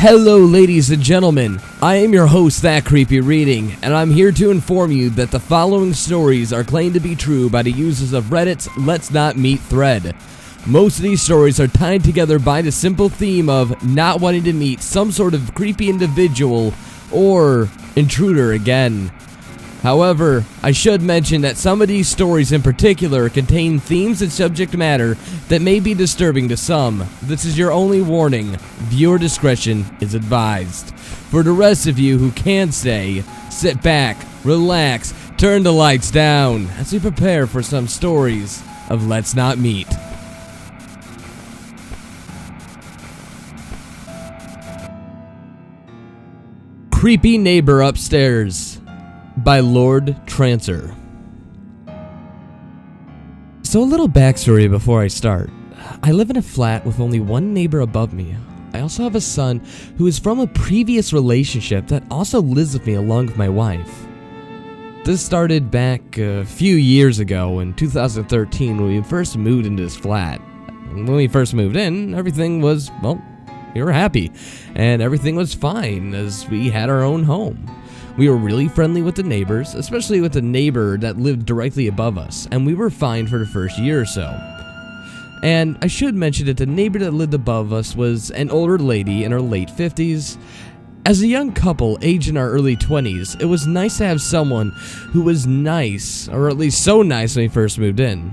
Hello ladies and gentlemen, I am your host That Creepy Reading, and I'm here to inform you that the following stories are claimed to be true by the users of Reddit's Let's Not Meet thread. Most of these stories are tied together by the simple theme of not wanting to meet some sort of creepy individual or intruder again. However, I should mention that some of these stories in particular contain themes and subject matter that may be disturbing to some. This is your only warning. Viewer discretion is advised. For the rest of you who can stay, sit back, relax, turn the lights down as we prepare for some stories of Let's Not Meet. Creepy Neighbor Upstairs by Lord Trancer. So a little backstory before I start. I live in a flat with only one neighbor above me. I also have a son who is from a previous relationship that also lives with me along with my wife. This started back a few years ago in 2013 when we first moved into this flat. When we first moved in, everything was, well, we were happy and everything was fine as we had our own home. We were really friendly with the neighbors, especially with the neighbor that lived directly above us, and we were fine for the first year or so. And I should mention that the neighbor that lived above us was an older lady in her late 50s. As a young couple aged in our early 20s, it was nice to have someone who was nice, or at least so nice when we first moved in.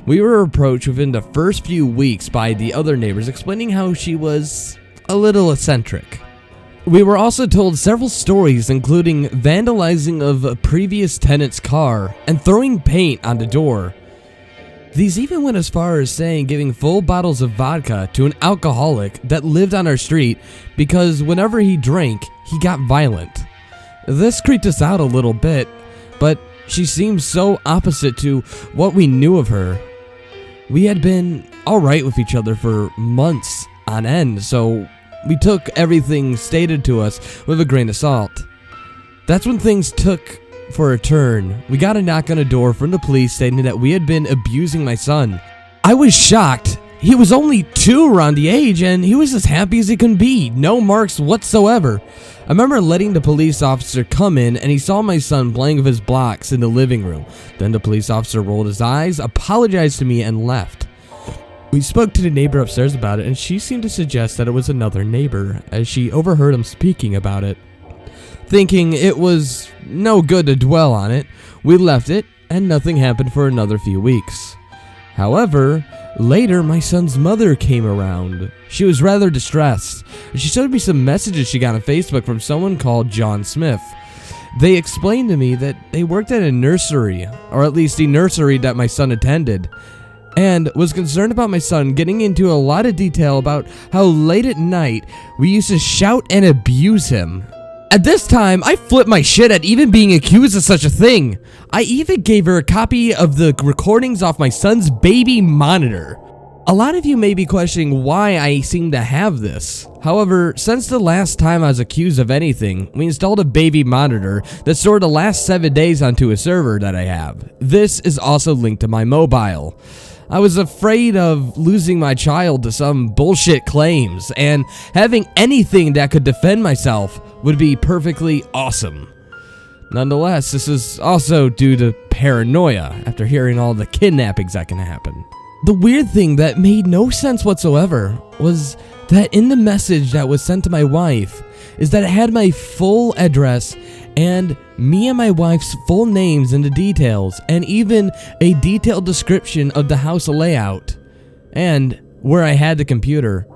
We were approached within the first few weeks by the other neighbors explaining how she was a little eccentric. We were also told several stories including vandalizing of a previous tenant's car and throwing paint on the door. These even went as far as saying giving full bottles of vodka to an alcoholic that lived on our street because whenever he drank, he got violent. This creeped us out a little bit, but she seemed so opposite to what we knew of her. We had been alright with each other for months on end, so we took everything stated to us with a grain of salt. That's when things took for a turn. We got a knock on the door from the police stating that we had been abusing my son. I was shocked. He was only 2 around the age and he was as happy as he can be. No marks whatsoever. I remember letting the police officer come in and he saw my son playing with his blocks in the living room. Then the police officer rolled his eyes, apologized to me, and left. We spoke to the neighbor upstairs about it, and she seemed to suggest that it was another neighbor, as she overheard him speaking about it. Thinking it was no good to dwell on it, we left it, and nothing happened for another few weeks. However, later my son's mother came around. She was rather distressed. She showed me some messages she got on Facebook from someone called John Smith. They explained to me that they worked at a nursery, or at least the nursery that my son attended, and was concerned about my son getting into a lot of detail about how late at night we used to shout and abuse him. At this time, I flipped my shit at even being accused of such a thing. I even gave her a copy of the recordings off my son's baby monitor. A lot of you may be questioning why I seem to have this. However, since the last time I was accused of anything, we installed a baby monitor that stored the last 7 days onto a server that I have. This is also linked to my mobile. I was afraid of losing my child to some bullshit claims, and having anything that could defend myself would be perfectly awesome. Nonetheless, this is also due to paranoia after hearing all the kidnappings that can happen. The weird thing that made no sense whatsoever was that in the message that was sent to my wife is that it had my full address and me and my wife's full names and the details, and even a detailed description of the house layout and where I had the computer.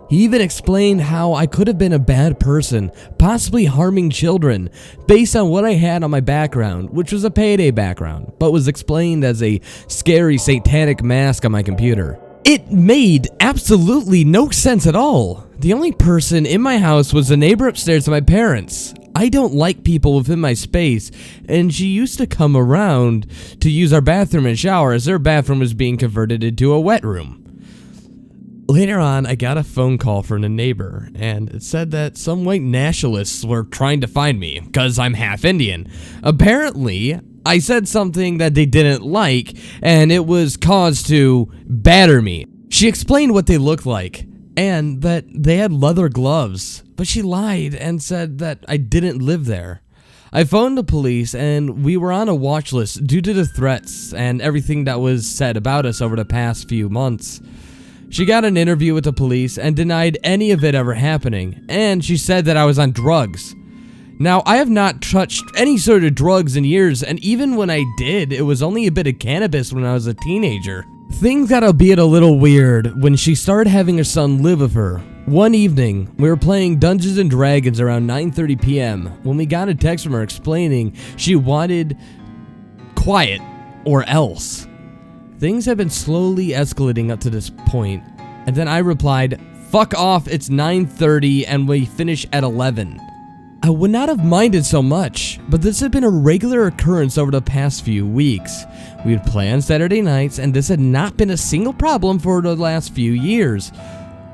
He even explained how I could have been a bad person, possibly harming children, based on what I had on my background, which was a payday background, but was explained as a scary satanic mask on my computer. It made absolutely no sense at all. The only person in my house was the neighbor upstairs to my parents. I don't like people within my space, and she used to come around to use our bathroom and shower as their bathroom was being converted into a wet room. Later on, I got a phone call from a neighbor, and it said that some white nationalists were trying to find me because I'm half Indian. Apparently, I said something that they didn't like, and it was cause to batter me. She explained what they looked like, and that they had leather gloves, but she lied and said that I didn't live there. I phoned the police and we were on a watch list due to the threats and everything that was said about us over the past few months. She got an interview with the police and denied any of it ever happening, and she said that I was on drugs. Now, I have not touched any sort of drugs in years, and even when I did, it was only a bit of cannabis when I was a teenager. Things got albeit a little weird when she started having her son live with her. One evening, we were playing Dungeons & Dragons around 9:30 p.m. when we got a text from her explaining she wanted quiet or else. Things have been slowly escalating up to this point, and then I replied, "Fuck off, it's 9:30 and we finish at 11. I would not have minded so much, but this had been a regular occurrence over the past few weeks. We would play on Saturday nights, and this had not been a single problem for the last few years.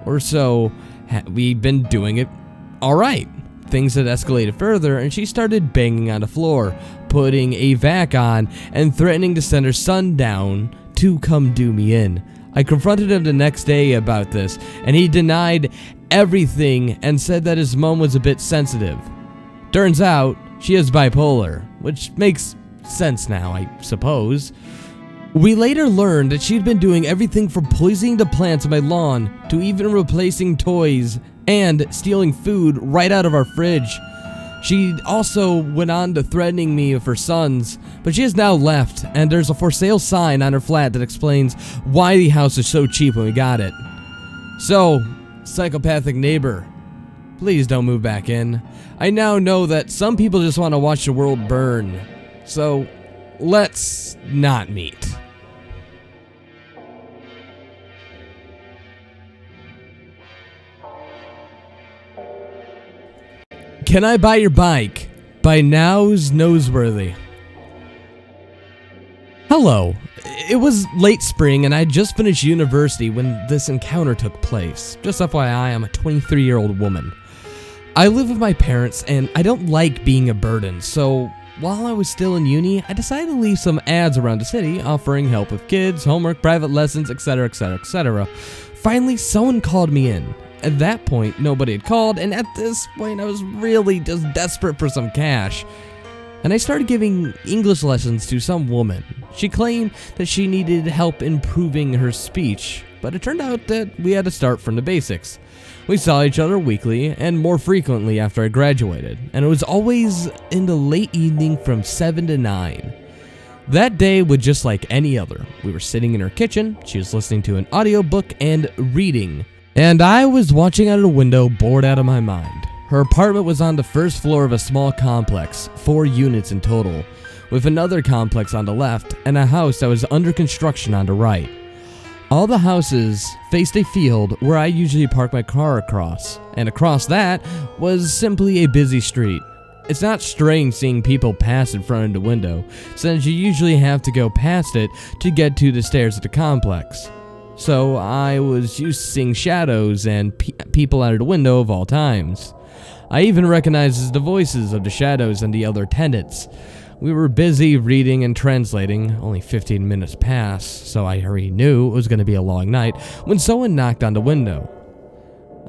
Or so, we'd been doing it alright. Things had escalated further, and she started banging on the floor, putting a vac on, and threatening to send her son down to come do me in. I confronted him the next day about this, and he denied everything and said that his mom was a bit sensitive. Turns out, she is bipolar, which makes sense now, I suppose. We later learned that she'd been doing everything from poisoning the plants on my lawn to even replacing toys and stealing food right out of our fridge. She also went on to threatening me with her sons, but she has now left, and there's a for sale sign on her flat that explains why the house is so cheap when we got it. So, psychopathic neighbor, please don't move back in. I now know that some people just want to watch the world burn, so let's not meet. Can I Buy Your Bike? By Now's Noseworthy. Hello. It was late spring and I just finished university when this encounter took place. Just FYI, I'm a 23-year-old woman. I live with my parents and I don't like being a burden, so while I was still in uni, I decided to leave some ads around the city offering help with kids, homework, private lessons, etc, etc, etc. Finally, someone called me in. At that point, nobody had called, and at this point, I was really just desperate for some cash. And I started giving English lessons to some woman. She claimed that she needed help improving her speech, but it turned out that we had to start from the basics. We saw each other weekly and more frequently after I graduated, and it was always in the late evening from 7 to 9. That day was just like any other. We were sitting in her kitchen, she was listening to an audiobook and reading. And I was watching out of the window, bored out of my mind. Her apartment was on the first floor of a small complex, 4 units in total, with another complex on the left and a house that was under construction on the right. All the houses faced a field where I usually park my car across, and across that was simply a busy street. It's not strange seeing people pass in front of the window, since you usually have to go past it to get to the stairs of the complex. So I was used to seeing shadows and people out of the window of all times. I even recognized the voices of the shadows and the other tenants. We were busy reading and translating, only 15 minutes passed, so I already knew it was going to be a long night, when someone knocked on the window.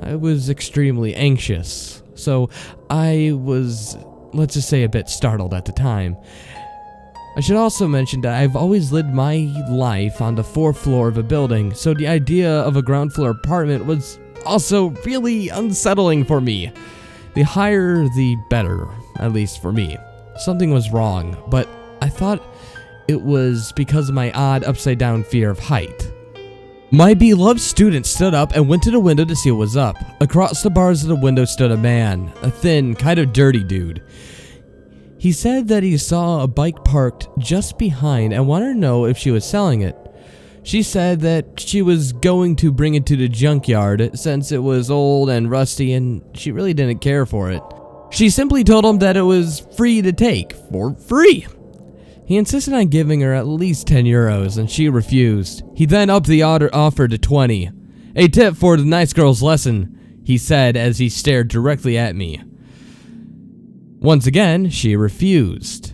I was extremely anxious, so I was, let's just say, a bit startled at the time. I should also mention that I've always lived my life on the 4th floor of a building, so the idea of a ground floor apartment was also really unsettling for me. The higher, the better, at least for me. Something was wrong, but I thought it was because of my odd upside-down fear of height. My beloved student stood up and went to the window to see what was up. Across the bars of the window stood a man, a thin, kind of dirty dude. He said that he saw a bike parked just behind and wanted to know if she was selling it. She said that she was going to bring it to the junkyard since it was old and rusty and she really didn't care for it. She simply told him that it was free to take, for free. He insisted on giving her at least 10 euros and she refused. He then upped the offer to 20. A tip for the nice girl's lesson, he said as he stared directly at me. Once again, she refused,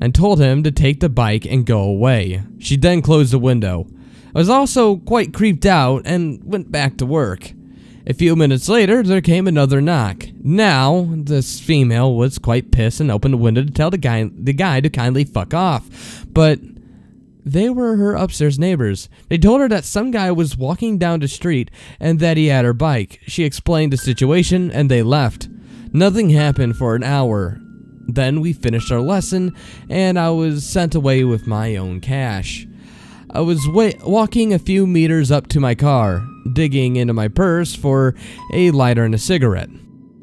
and told him to take the bike and go away. She then closed the window. I was also quite creeped out and went back to work. A few minutes later, there came another knock. Now, this female was quite pissed and opened the window to tell the guy to kindly fuck off. But they were her upstairs neighbors. They told her that some guy was walking down the street and that he had her bike. She explained the situation and they left. Nothing happened for an hour. Then we finished our lesson and I was sent away with my own cash. I was walking a few meters up to my car, digging into my purse for a lighter and a cigarette.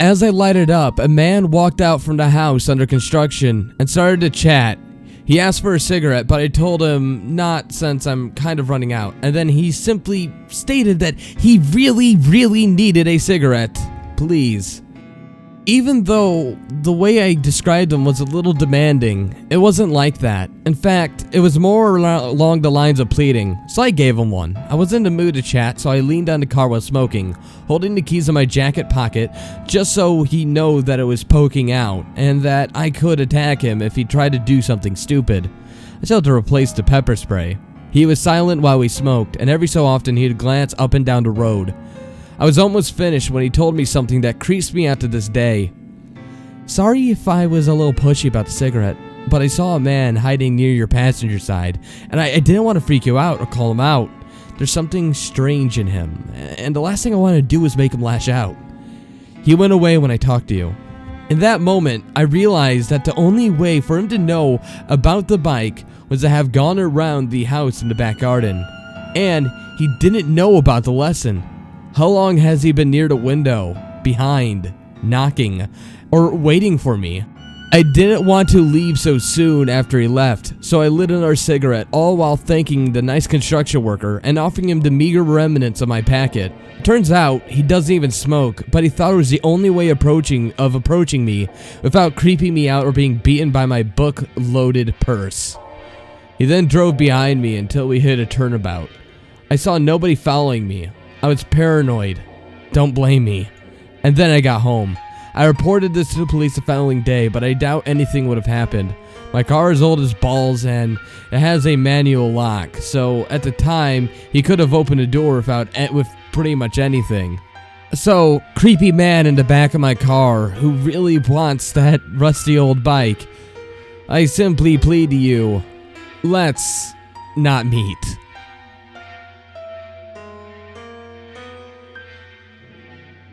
As I lighted up, a man walked out from the house under construction and started to chat. He asked for a cigarette, but I told him not since I'm kind of running out. And then he simply stated that he really needed a cigarette. Please. Even though the way I described him was a little demanding, it wasn't like that. In fact, it was more along the lines of pleading, so I gave him one. I was in the mood to chat, so I leaned on the car while smoking, holding the keys in my jacket pocket, just so he know that it was poking out, and that I could attack him if he tried to do something stupid. I still had to replace the pepper spray. He was silent while we smoked, and every so often he'd glance up and down the road. I was almost finished when he told me something that creeps me out to this day. Sorry if I was a little pushy about the cigarette, but I saw a man hiding near your passenger side, and I didn't want to freak you out or call him out. There's something strange in him, and the last thing I want to do is make him lash out. He went away when I talked to you. In that moment, I realized that the only way for him to know about the bike was to have gone around the house in the back garden, and he didn't know about the lesson. How long has he been near the window, behind, knocking, or waiting for me? I didn't want to leave so soon after he left, so I lit another cigarette, all while thanking the nice construction worker and offering him the meager remnants of my packet. Turns out, he doesn't even smoke, but he thought it was the only way of approaching me without creeping me out or being beaten by my book-loaded purse. He then drove behind me until we hit a turnabout. I saw nobody following me. I was paranoid. Don't blame me. And then I got home. I reported this to the police the following day, but I doubt anything would have happened. My car is old as balls and it has a manual lock, so at the time, he could have opened a door with pretty much anything. So, creepy man in the back of my car who really wants that rusty old bike, I simply plead to you, let's not meet.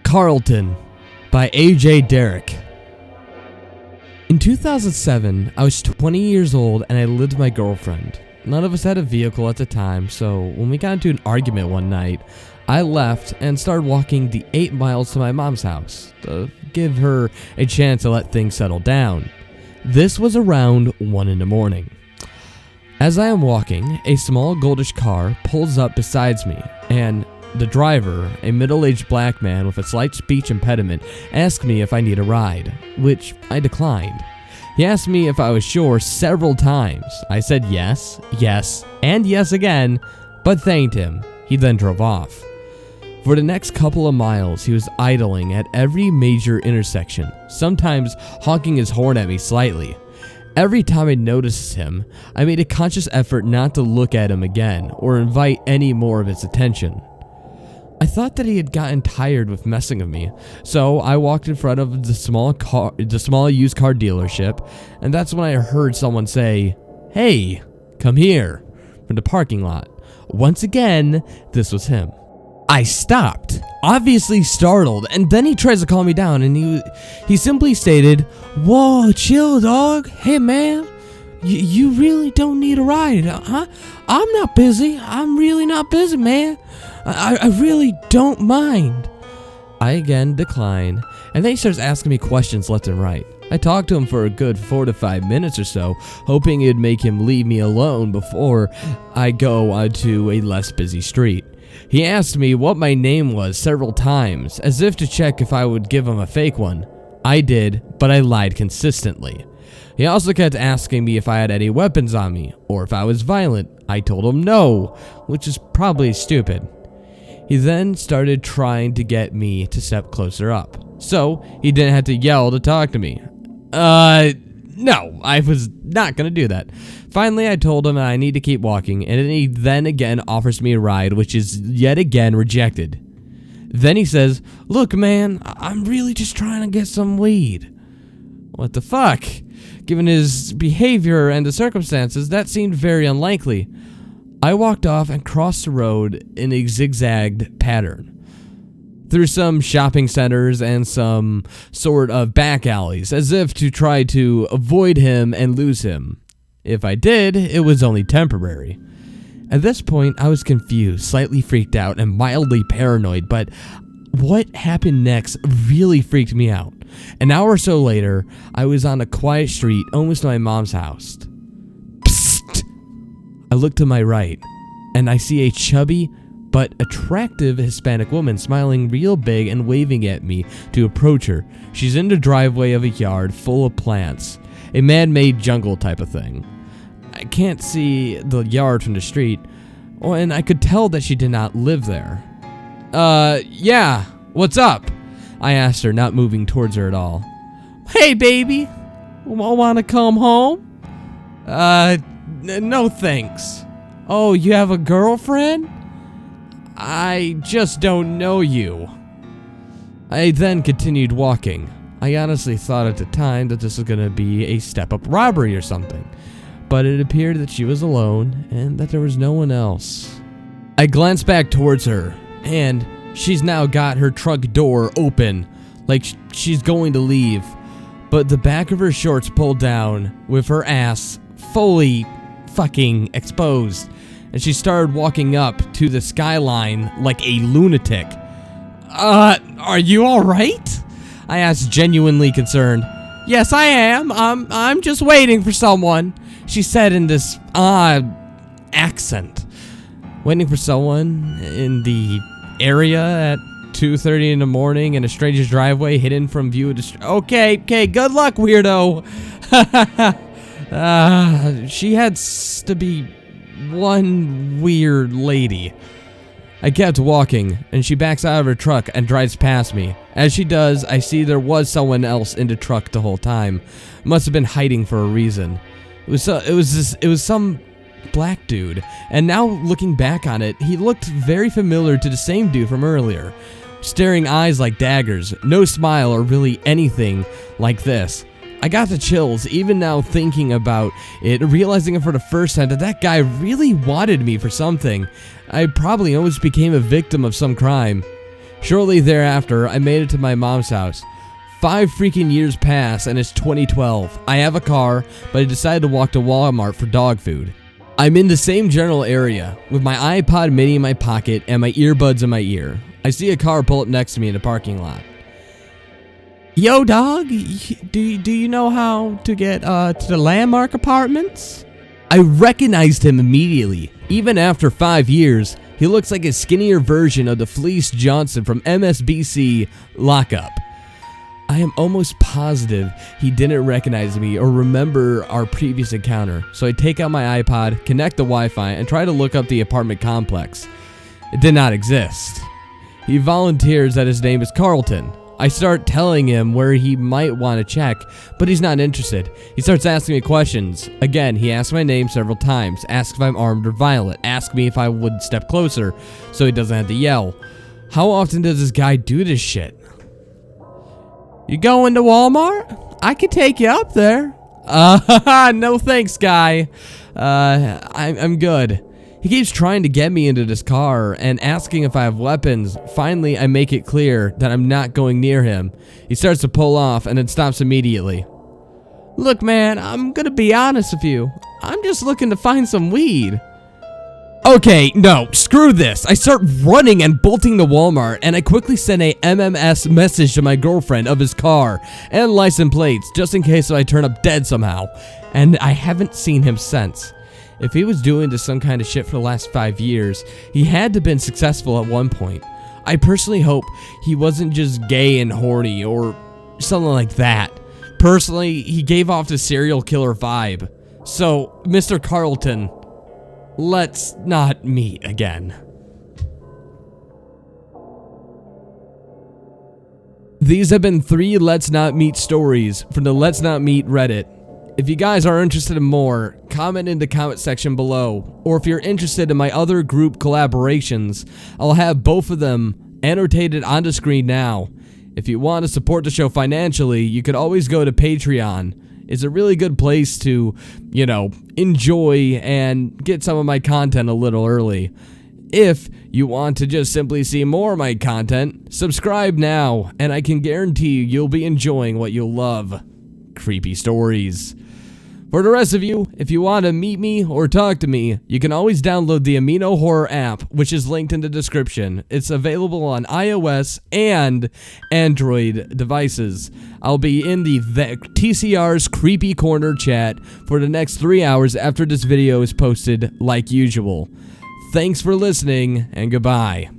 Carlton by A.J. Derrick. In 2007, I was 20 years old and I lived with my girlfriend. None of us had a vehicle at the time, so when we got into an argument one night, I left and started walking the 8 miles to my mom's house to give her a chance to let things settle down. This was around 1 in the morning. As I am walking, a small goldish car pulls up beside me, and the driver, a middle-aged black man with a slight speech impediment, asked me if I need a ride, which I declined. He asked me if I was sure several times. I said yes, and yes again, but thanked him. He then drove off. For the next couple of miles, he was idling at every major intersection, sometimes honking his horn at me slightly. Every time I noticed him, I made a conscious effort not to look at him again or invite any more of his attention. I thought that he had gotten tired with messing with me, so I walked in front of the small used car dealership, and that's when I heard someone say, "Hey, come here," from the parking lot. Once again, this was him. I stopped, obviously startled, and then he tries to calm me down, and he simply stated, "Whoa, chill, dog. Hey, man, you really don't need a ride, huh? I'm not busy. I'm really not busy, man. I really don't mind." I again decline, and then he starts asking me questions left and right. I talked to him for a good 4 to 5 minutes or so, hoping it'd make him leave me alone before I go onto a less busy street. He asked me what my name was several times, as if to check if I would give him a fake one. I did, but I lied consistently. He also kept asking me if I had any weapons on me, or if I was violent. I told him no, which is probably stupid. He then started trying to get me to step closer up, so he didn't have to yell to talk to me. No, I was not gonna do that. Finally, I told him I need to keep walking, and he then again offers me a ride, which is yet again rejected. Then he says, "Look, man, I'm really just trying to get some weed." What the fuck? Given his behavior and the circumstances, that seemed very unlikely. I walked off and crossed the road in a zigzagged pattern through some shopping centers and some sort of back alleys, as if to try to avoid him and lose him. If I did, it was only temporary. At this point, I was confused, slightly freaked out, and mildly paranoid, but what happened next really freaked me out. An hour or so later, I was on a quiet street, almost to my mom's house. Psst! I look to my right, and I see a chubby but attractive Hispanic woman smiling real big and waving at me to approach her. She's in the driveway of a yard full of plants, a man-made jungle type of thing. I can't see the yard from the street, and I could tell that she did not live there. Yeah, what's up?" I asked her, not moving towards her at all. "Hey, baby, wanna come home?" No thanks." "Oh, you have a girlfriend?" "I just don't know you." I then continued walking. I honestly thought at the time that this was gonna be a step-up robbery or something, but it appeared that she was alone and that there was no one else. I glanced back towards her, and she's now got her truck door open, like she's going to leave, but the back of her shorts pulled down with her ass fully fucking exposed, and she started walking up to the skyline like a lunatic. Are you alright?" I asked, genuinely concerned. "Yes, I am. I'm just waiting for someone," she said in this odd accent. Waiting for someone in the area at 2:30 in the morning in a stranger's driveway, hidden from view of the Okay, good luck, weirdo. She had to be one weird lady. I kept walking, and she backs out of her truck and drives past me. As she does, I see there was someone else in the truck the whole time. Must have been hiding for a reason. It was some black dude, and now looking back on it, he looked very familiar to the same dude from earlier. Staring eyes like daggers, no smile or really anything like this. I got the chills even now thinking about it, realizing it for the first time that guy really wanted me for something. I probably almost became a victim of some crime. Shortly thereafter, I made it to my mom's house. 5 freaking years pass and it's 2012. I have a car, but I decided to walk to Walmart for dog food. I'm in the same general area, with my iPod mini in my pocket and my earbuds in my ear. I see a car pull up next to me in the parking lot. "Yo, dog, do you know how to get to the Landmark Apartments?" I recognized him immediately. Even after 5 years, he looks like a skinnier version of the Fleece Johnson from MSBC Lockup. I am almost positive he didn't recognize me or remember our previous encounter, so I take out my iPod, connect the Wi-Fi, and try to look up the apartment complex. It did not exist. He volunteers that his name is Carlton. I start telling him where he might want to check, but he's not interested. He starts asking me questions. Again, he asks my name several times, asks if I'm armed or violent, asks me if I would step closer so he doesn't have to yell. How often does this guy do this shit? "You going to Walmart? I could take you up there." No thanks, guy. I'm good. He keeps trying to get me into this car and asking if I have weapons. Finally, I make it clear that I'm not going near him. He starts to pull off and then stops immediately. "Look, man, I'm gonna be honest with you. I'm just looking to find some weed." Okay, no, screw this. I start running and bolting to Walmart, and I quickly send a MMS message to my girlfriend of his car and license plates, just in case I turn up dead somehow. And I haven't seen him since. If he was doing this some kind of shit for the last 5 years, he had to have been successful at one point. I personally hope he wasn't just gay and horny or something like that. Personally, he gave off the serial killer vibe. So, Mr. Carlton, let's not meet again. These have been 3 Let's Not Meet stories from the Let's Not Meet Reddit. If you guys are interested in more, comment in the comment section below. Or if you're interested in my other group collaborations, I'll have both of them annotated on the screen now. If you want to support the show financially, you could always go to Patreon. It's a really good place to, enjoy and get some of my content a little early. If you want to just simply see more of my content, subscribe now, and I can guarantee you'll be enjoying what you'll love: creepy stories. For the rest of you, if you want to meet me or talk to me, you can always download the Amino Horror app, which is linked in the description. It's available on iOS and Android devices. I'll be in the TCR's Creepy Corner chat for the next 3 hours after this video is posted like usual. Thanks for listening, and goodbye.